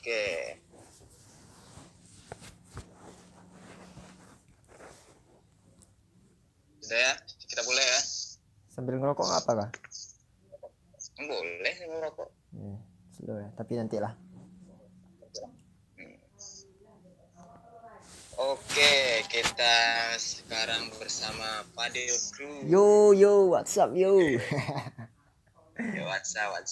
Oke. Sudah ya, kita boleh ya. Sambil ngerokok nggak apa kah? Boleh ngerokok. Slow ya, tapi nantilah. Oke, kita sekarang bersama Padel Crew. Yo, what's up yo? Yo, WhatsApp.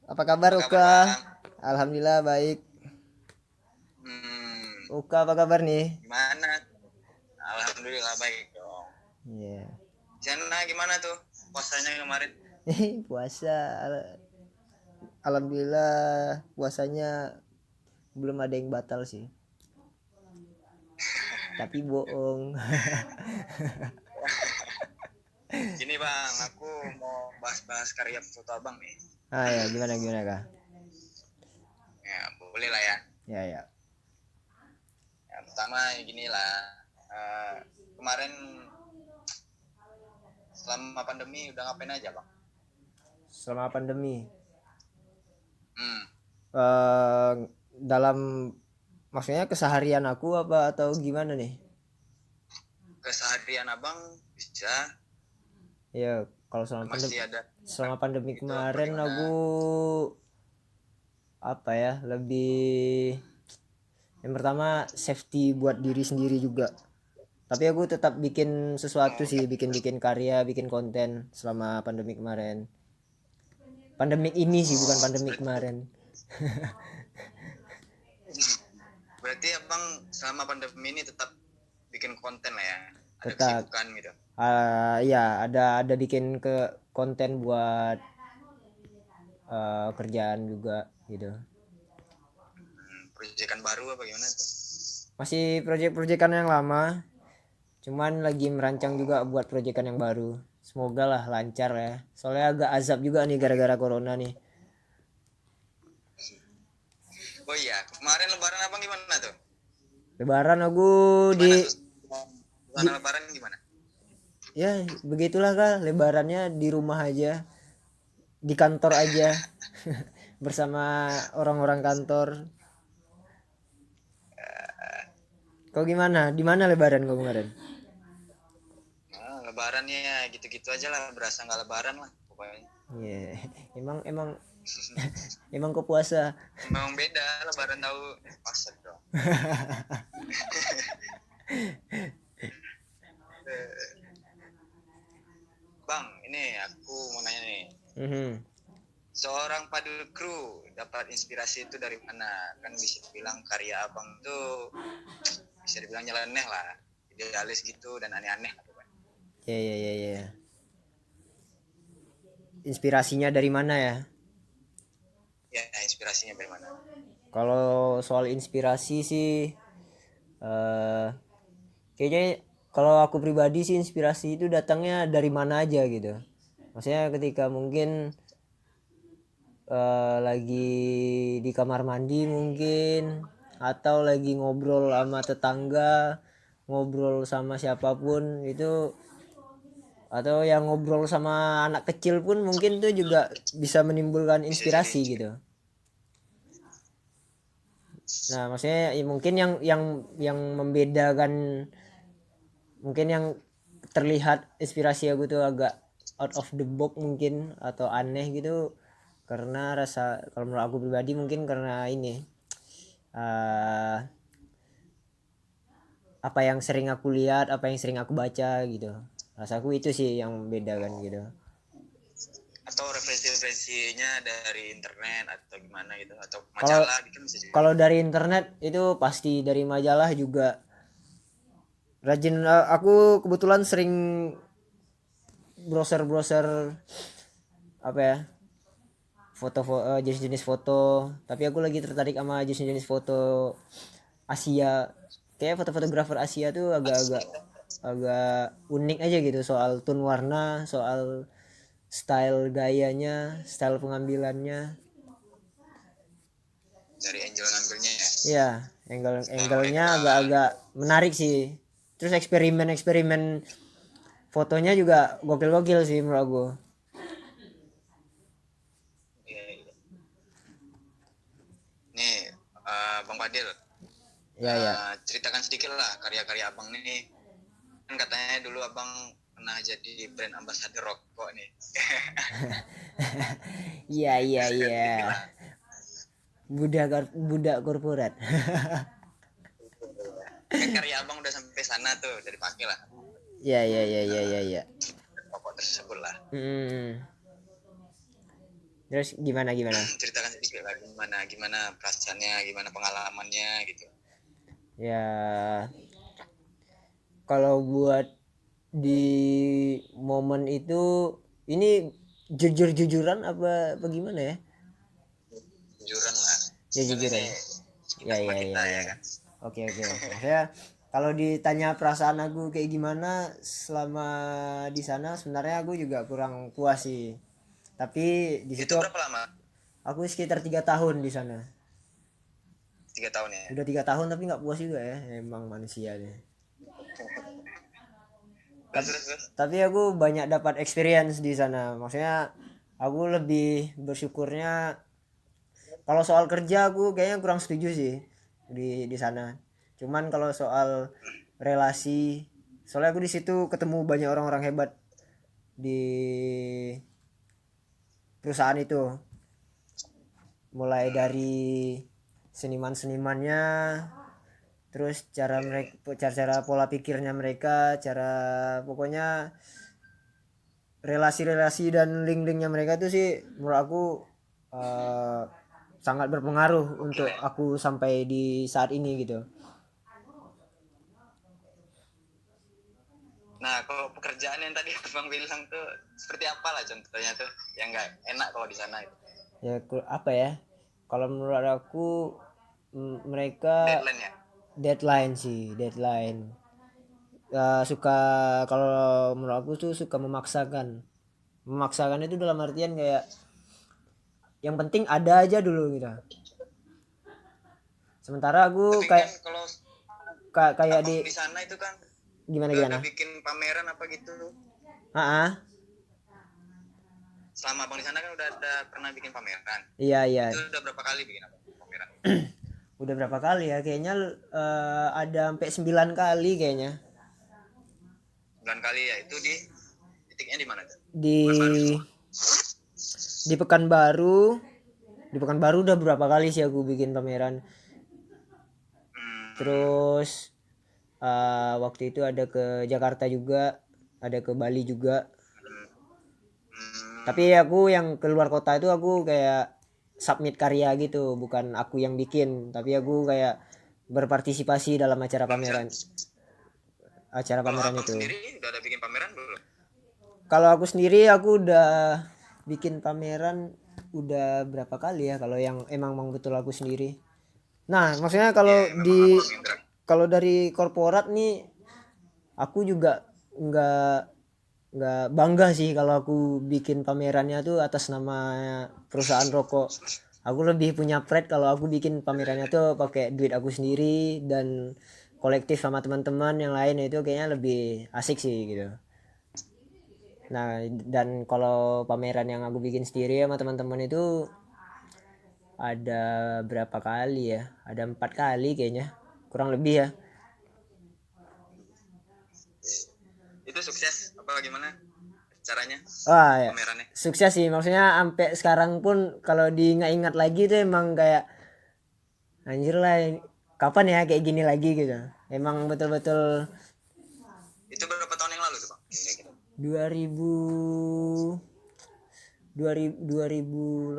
Apa kabar Apa kabar, Uka? Bang? Alhamdulillah baik. Hmm, Uka apa kabar nih? gimana? Alhamdulillah baik dong. Iya. Di sana gimana tuh puasanya kemarin? Puasa. Alhamdulillah puasanya belum ada yang batal sih. Tapi bohong. Gini Bang, aku mau bahas-bahas karya foto Abang nih. Ya, gimana kah? Ya, boleh lah ya. Ya. Yang pertama gini lah. Kemarin selama pandemi udah ngapain aja Bang? Selama pandemi. Hmm, Dalam maksudnya keseharian aku apa atau gimana nih? keseharian Abang bisa Ya, kalau masih ada selama pandemi itu apa kemarin gimana? aku apa ya, lebih yang pertama safety buat diri sendiri juga. Tapi aku tetap bikin sesuatu sih, bikin karya, bikin konten selama pandemi kemarin. Pandemik ini sih, bukan pandemik kemarin. Berarti Abang selama pandemi ini tetap bikin konten lah ya. Ada Tetap kesibukan gitu. ya ada bikin konten buat kerjaan juga gitu. Proyekan baru apa gimana tuh? Masih proyek-proyekan yang lama, cuman lagi merancang juga buat proyekan yang baru. Semoga lah lancar ya. Soalnya agak azab juga nih gara-gara corona nih. Oh iya, kemarin lebaran Abang gimana tuh? Lebaran aku Gimana tuh? Lebaran gimana? ya begitulah kak, lebarannya di rumah aja, di kantor aja bersama orang-orang kantor. Kau gimana? Di mana lebaran kau kemarin? Lebarannya ya gitu-gitu aja lah, berasa nggak lebaran lah pokoknya. Iya, emang emang kau puasa. Memang beda lebaran tahu pasar dong. Bang, ini aku mau nanya nih. Seorang Padel Crew dapat inspirasi itu dari mana? Kan bisa dibilang karya Abang tuh bisa dibilang nyeleneh lah, idealis gitu dan aneh-aneh. Ya. Inspirasinya dari mana ya? Ya, inspirasinya dari mana? Kalau soal inspirasi sih, kayaknya kalau aku pribadi sih inspirasi itu datangnya dari mana aja gitu. Maksudnya ketika mungkin lagi di kamar mandi mungkin, atau lagi ngobrol sama tetangga, ngobrol sama siapapun itu, atau yang ngobrol sama anak kecil pun mungkin tuh juga bisa menimbulkan Bisa jadi inspirasi gitu. Nah, maksudnya ya mungkin yang membedakan, mungkin yang terlihat inspirasi aku tuh agak out of the box mungkin atau aneh gitu, karena kalau menurut aku pribadi mungkin karena ini apa yang sering aku lihat, apa yang sering aku baca gitu. Rasaku itu sih yang membedakan gitu. atau referensi-referensinya dari internet atau gimana gitu atau Kalau majalah gitu bisa juga. kalau dari internet itu pasti, dari majalah juga rajin. Aku kebetulan sering browser apa ya, jenis-jenis foto, tapi aku lagi tertarik sama jenis-jenis foto Asia. Kayak fotografer Asia tuh agak unik aja gitu, soal tone warna, soal style gayanya, style pengambilannya. Dari Angel ngambilnya ya. Iya, angle-nya agak-agak menarik sih. Terus eksperimen fotonya juga gokil-gokil sih menurut aku. Iya. Nih Bang Fadil. Ya ya. Ceritakan sedikit lah karya-karya abang nih. Kan katanya dulu abang pernah jadi brand ambassador rokok nih. Iya iya Ceritakan iya. sedikit lah. Budak korporat. Kan karya abang udah sampai sana tuh, udah dipakai lah Iya iya iya iya iya iya. rokok tersebut lah. Terus gimana gimana? Ceritakan sedikit lah gimana perasaannya, gimana pengalamannya gitu. Ya kalau buat di momen itu ini jujur-jujuran apa gimana ya? Jujuran lah. Ya Kan jujuran. ini kita Ya sama ya kita ya ya ya. kan. Oke oke. Maksudnya kalau ditanya perasaan aku kayak gimana selama di sana sebenarnya aku juga kurang puas sih. Tapi di situ Itu berapa lama? aku sekitar 3 tahun di sana. 3 tahun ya. Udah 3 tahun tapi nggak puas juga ya. Emang manusia deh. Terus. Tapi aku banyak dapat experience di sana. Maksudnya aku lebih bersyukurnya kalau soal kerja aku kayaknya kurang setuju sih di sana. Cuman kalau soal relasi, soalnya aku di situ ketemu banyak orang-orang hebat di perusahaan itu. Mulai dari seniman-senimannya, terus cara mereka, cara pola pikirnya mereka, cara pokoknya relasi-relasi dan link-linknya mereka tuh sih menurut aku eh, sangat berpengaruh Oke untuk ya. aku sampai di saat ini gitu. Nah, kalau pekerjaan yang tadi abang bilang tuh seperti apa lah contohnya tuh yang nggak enak kalau di sana itu? Ya apa ya? Kalau menurut aku mereka Deadline ya. deadline sih, deadline. Suka kalau menurut aku tuh suka memaksakan. Memaksakan itu dalam artian kayak yang penting ada aja dulu gitu. Sementara aku Tapi kan kayak kalau kayak abang di di sana itu kan gimana udah ada gimana? bikin pameran apa gitu. Ah, ah. Selama abang di sana kan udah ada pernah bikin pameran. Iya iya. Itu udah berapa kali bikin apa pameran? Udah berapa kali ya? Kayaknya ada sampai 9 kali kayaknya. 9 kali ya. Itu di titiknya di mana tuh? Di Bukan baru. di Pekanbaru. Di Pekanbaru udah berapa kali sih aku bikin pameran. Terus waktu itu ada ke Jakarta juga, ada ke Bali juga. Tapi aku yang keluar kota itu aku kayak submit karya gitu, bukan aku yang bikin, tapi aku kayak berpartisipasi dalam acara Bang, pameran. Acara kalau pameran abang itu. sendiri udah ada bikin pameran belum? Kalau aku sendiri aku udah bikin pameran udah berapa kali ya kalau yang emang betul aku sendiri. Nah, maksudnya Iya, memang abang yang gerak. kalau dari korporat nih aku juga nggak bangga sih kalau aku bikin pamerannya tuh atas nama perusahaan rokok. Aku lebih punya pride kalau aku bikin pamerannya tuh pakai duit aku sendiri dan kolektif sama teman-teman yang lain, itu kayaknya lebih asik sih gitu. Nah, dan kalau pameran yang aku bikin sendiri sama teman-teman itu ada berapa kali ya? Ada 4 kali kayaknya, kurang lebih ya. Itu sukses apa gimana caranya Wah ya, pamerannya? sukses sih, maksudnya sampai sekarang pun kalau diingat-ingat lagi tuh emang kayak anjir lah, kapan ya kayak gini lagi gitu. Emang betul-betul Itu berapa tahun yang lalu tuh bang? 2000 2008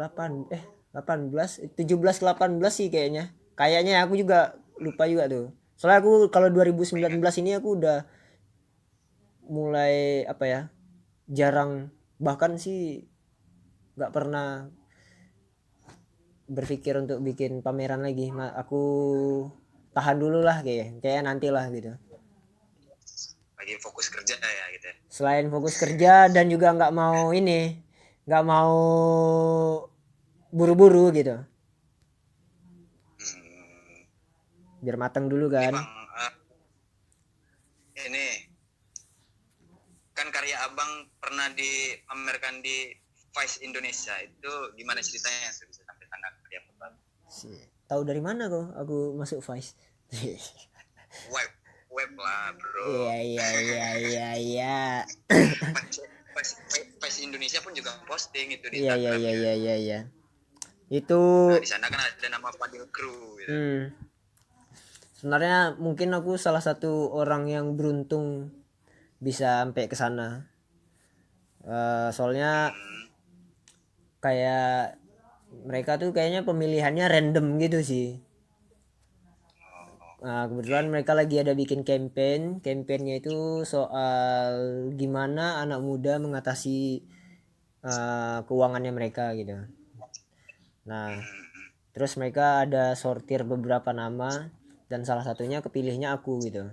18 17 18 sih kayaknya. Kayaknya aku juga lupa juga tuh. Soalnya aku kalau 2019 ini aku udah mulai apa ya? Jarang, bahkan sih nggak pernah berpikir untuk bikin pameran lagi. Aku tahan dulu lah kayak nantilah gitu. Lagi fokus kerja ya gitu ya. Selain fokus kerja dan juga nggak mau buru-buru gitu, Hmm. biar matang dulu Ini kan. bang, ini kan karya abang pernah dipamerkan di Vice Indonesia, itu gimana ceritanya bisa sampai sana karya abang? Tahu dari mana kok aku masuk Vice? Web web lah bro. Iya. Pas Indonesia pun juga posting itu di Iya. Instagramnya. Itu Nah, di sana kan ada nama Padil Crew gitu. sebenarnya mungkin aku salah satu orang yang beruntung bisa sampai ke sana. Soalnya kayak mereka tuh kayaknya pemilihannya random gitu sih. Nah, kebetulan mereka lagi ada bikin campaignnya itu soal gimana anak muda mengatasi keuangannya mereka gitu. Nah, terus mereka ada sortir beberapa nama dan salah satunya kepilihnya aku gitu.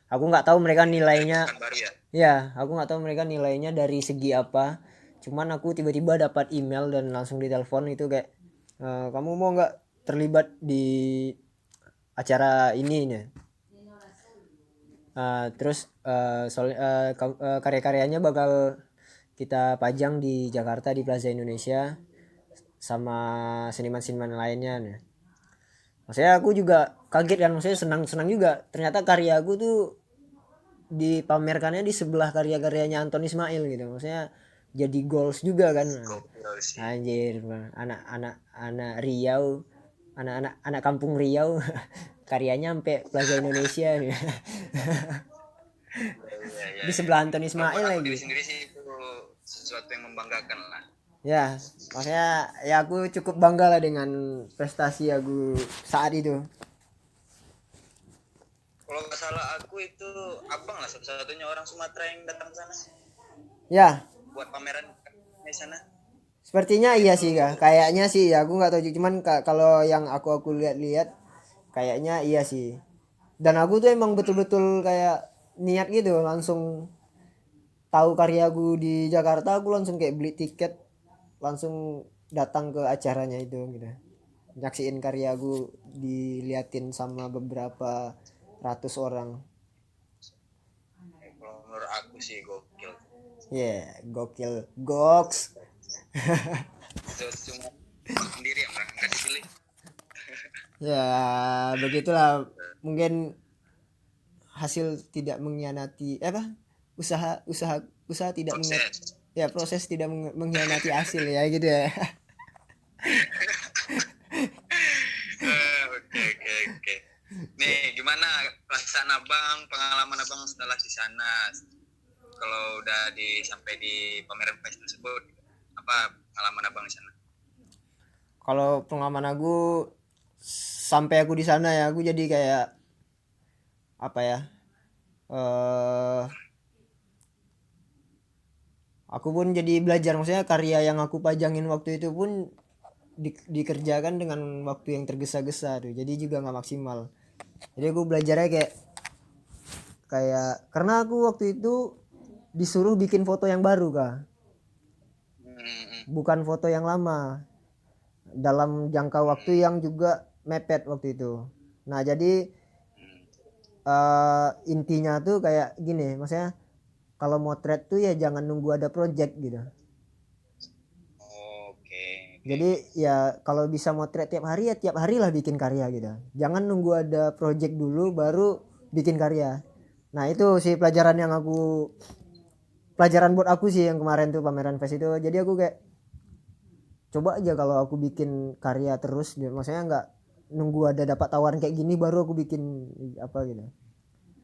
Aku nggak tahu mereka nilainya. Kan baru ya. Ya, aku nggak tahu mereka nilainya dari segi apa. Cuman aku tiba-tiba dapat email dan langsung ditelepon itu kayak, kamu mau nggak terlibat di acara ini nih? Terus karya-karyanya bakal kita pajang di Jakarta di Plaza Indonesia sama seniman-seniman lainnya nih. Maksudnya aku juga kaget kan, maksudnya senang juga. Ternyata karya aku tuh dipamerkannya di sebelah karya-karyanya Anton Ismail gitu. Maksudnya jadi goals juga kan. Gokil sih. Anjir, anak Riau, anak kampung Riau karyanya sampai Plaza Indonesia nih. Di sebelah Anton Ismail Kalau lagi. diri sendiri sih itu sesuatu yang membanggakan lah. Ya, maksudnya ya aku cukup bangga lah dengan prestasi aku saat itu. Kalau nggak salah aku itu abang lah satu-satunya orang Sumatera yang datang sana Ya, buat pameran di sana. sepertinya iya sih kak. Kayaknya sih ya aku nggak tahu cuman kalau yang aku lihat-lihat kayaknya iya sih. Dan aku tuh emang betul-betul kayak niat gitu langsung tahu karyaku di Jakarta aku langsung kayak beli tiket langsung datang ke acaranya itu gitu. Nyaksiin karyaku diliatin sama beberapa ratus orang. Kalau menurut aku sih gokil. Gokil goks. Itu cuma abang sendiri yang nggak dipilih. Ya begitulah mungkin hasil tidak mengkhianati usaha usaha usaha tidak Proses. proses tidak mengkhianati hasil ya gitu ya. Oke. Nih gimana perasaan abang, pengalaman abang setelah di sana? Kalau udah sampai di pameran Vice tersebut, apa pengalaman abang di sana? Kalau pengalaman aku sampai aku di sana ya aku jadi kayak apa ya, eh aku pun jadi belajar, maksudnya karya yang aku pajangin waktu itu pun dikerjakan dengan waktu yang tergesa-gesa tuh, jadi juga nggak maksimal. Jadi aku belajarnya kayak karena aku waktu itu disuruh bikin foto yang baru kak, bukan foto yang lama, dalam jangka waktu yang juga mepet waktu itu. Nah jadi intinya tuh kayak gini, maksudnya kalau motret tuh ya jangan nunggu ada project gitu. Oke. Jadi ya kalau bisa motret tiap hari ya tiap hari lah bikin karya gitu. Jangan nunggu ada project dulu baru bikin karya. Nah itu sih pelajaran buat aku sih yang kemarin tuh pameran Fest itu. Jadi aku kayak coba aja kalau aku bikin karya terus, maksudnya nggak nunggu ada dapat tawaran kayak gini baru aku bikin apa gitu.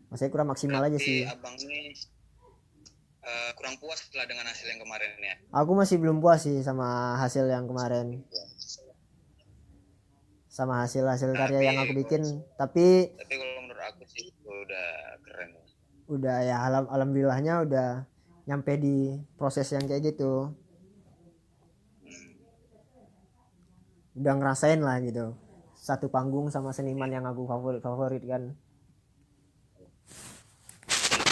Maksudnya kurang maksimal aja Berarti sih. abang ini kurang puas lah dengan hasil yang kemarin ya. Aku masih belum puas sih sama hasil yang kemarin, sama hasil karya yang aku bikin. Tapi kalau menurut aku sih itu udah keren. Udah ya alhamdulillahnya udah nyampe di proses yang kayak gitu. Udah ngerasain lah gitu. Satu panggung sama seniman yang aku favorit kan.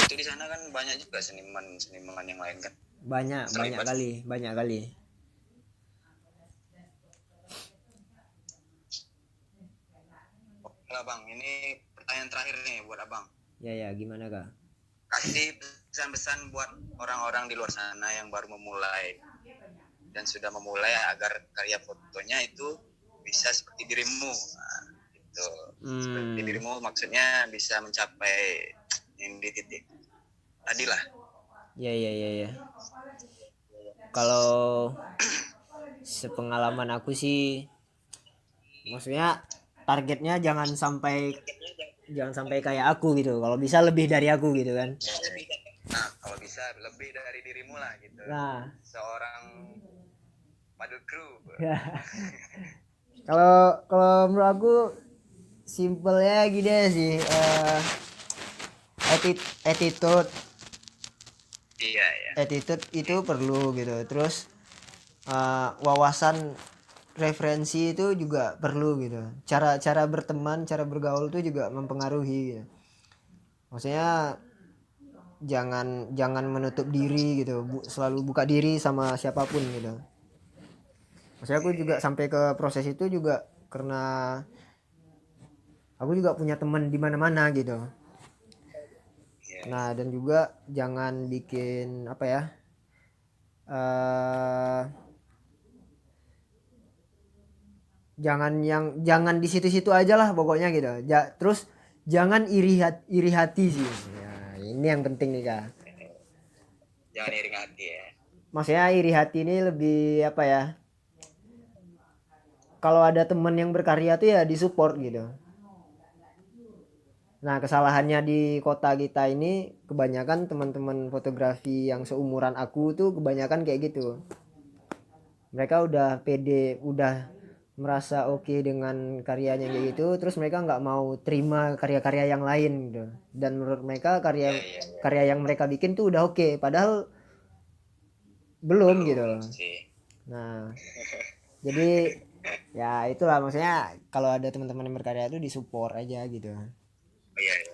Itu di sana kan banyak juga seniman yang lain kan. Banyak kali. Oke lah bang, ini pertanyaan terakhir nih buat abang. Ya gimana kak? Kasih pesan-pesan buat orang-orang di luar sana yang baru memulai dan sudah memulai agar karya fotonya itu bisa seperti dirimu. Nah, gitu. Seperti Hmm. dirimu maksudnya bisa mencapai yang di titik tadi lah. Ya ya ya ya. Kalau sepengalaman aku sih, maksudnya targetnya jangan sampai kayak aku gitu. Kalau bisa lebih dari aku gitu kan. Nah, kalau bisa lebih dari dirimu lah gitu. Nah, Seorang Padul Crew. ya. Kalau kalau menurut aku simpelnya gini sih, attitude Iya, ya. attitude itu perlu gitu. Terus wawasan referensi itu juga perlu gitu. Cara berteman, cara bergaul itu juga mempengaruhi gitu. Maksudnya jangan jangan menutup diri gitu. Selalu buka diri sama siapapun gitu. Maksudnya aku juga sampai ke proses itu juga karena aku juga punya teman di mana-mana gitu. Iya. Nah, dan juga jangan bikin apa ya? eh jangan di situ-situ aja lah pokoknya gitu. Terus jangan iri hati sih. Ya, ini yang penting nih Kak. Jangan iri hati ya. Maksudnya iri hati ini lebih apa ya? Kalau ada teman yang berkarya tuh ya disupport gitu. Nah, kesalahannya di kota kita ini kebanyakan teman-teman fotografi yang seumuran aku tuh kebanyakan kayak gitu. Mereka udah pede, udah merasa oke dengan karyanya kayak gitu, terus mereka nggak mau terima karya-karya yang lain gitu. Dan menurut mereka karya Iya, iya. karya yang mereka bikin tuh udah oke, padahal belum gitu Belum loh. sih. Nah, jadi ya itulah maksudnya kalau ada teman-teman yang berkarya itu disupport aja gitu. Oh, iya, iya.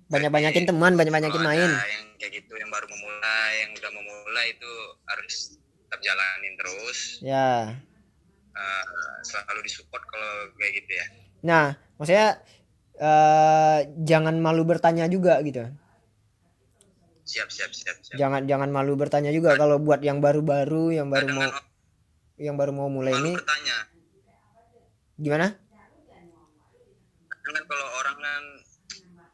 Berarti Banyak-banyakin teman, kalau banyak-banyakin ada main. yang kayak gitu yang baru memulai, yang udah memulai itu harus tetap jalanin terus. Ya. Selalu disupport kalau kayak gitu ya. Nah, maksudnya jangan malu bertanya juga gitu. Siap, siap, siap, siap. Jangan jangan malu bertanya juga kalau buat yang baru-baru Kadang kan yang baru mau mulai malu ini bertanya. gimana? Kadang kan kalau orang kan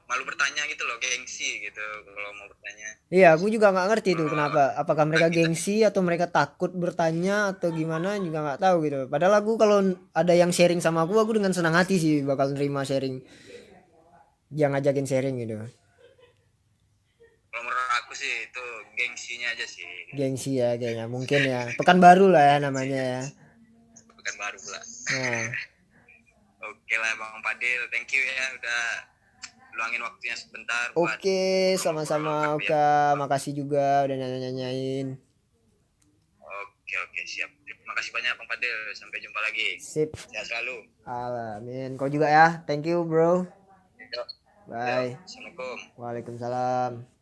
malu bertanya gitu loh, gengsi gitu kalau mau bertanya. Iya, aku juga nggak ngerti tuh Kalau kenapa. Apakah mereka kita gengsi atau mereka takut bertanya atau gimana juga nggak tahu gitu. Padahal aku kalau ada yang sharing sama aku dengan senang hati sih bakal nerima sharing, yang ngajakin sharing gitu. kalau menurut aku sih itu gengsinya aja sih. Gengsi ya kayaknya, mungkin ya. Pekanbaru lah ya namanya Gengsinya ya. bukan baru pula. Nah, Oke lah Bang Fadil, thank you ya udah luangin waktunya sebentar buat oke, ngobrol-ngobrol sama-sama sama Oka. biar. Makasih juga udah nanya-nanyain. Oke, oke, siap. Terima kasih banyak Bang Fadil, sampai jumpa lagi. Sip. Sehat selalu. Alamin. Kau juga ya. Thank you, bro. Yuk, yuk. Bye. Assalamualaikum. Waalaikumsalam.